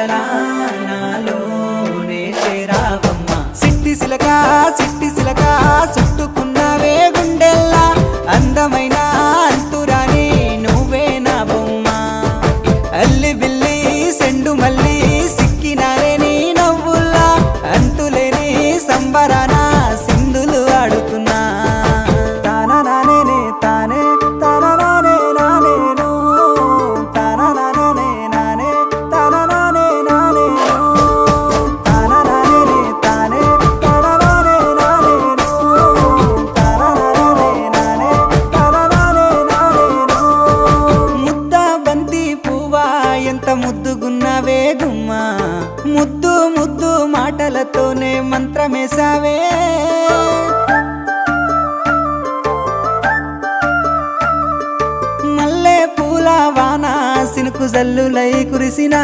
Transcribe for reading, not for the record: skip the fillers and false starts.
కలలా నాలోనే చేరావమ్మ సిట్టి సిలక చుట్టుకున్నావే గుండెల్లా అందమైన అంతురాని నువ్వే నా బొమ్మ అల్లి బిల్లి సెండు మల్లి సిక్కినారే నీ నవ్వుల్లా అంతులేని సంబరాన సింధులు ఆడుతున్నా తానా నానే తానే తానా నానే నానేను తానా నానే నానే తానా నానే నానేను తానా నానే తానే తానా నానే నానేను తానా నానే నానే తానా నానే నానేను ముద్ద బంతి పువ్వా ఎంత ముద్దుగున్నావే గుమ్మా ముద్దు ముద్దు మాటలతోనే మంత్రమేసావే మల్లె పూల వాన సినుకు జల్లులై కురిసిన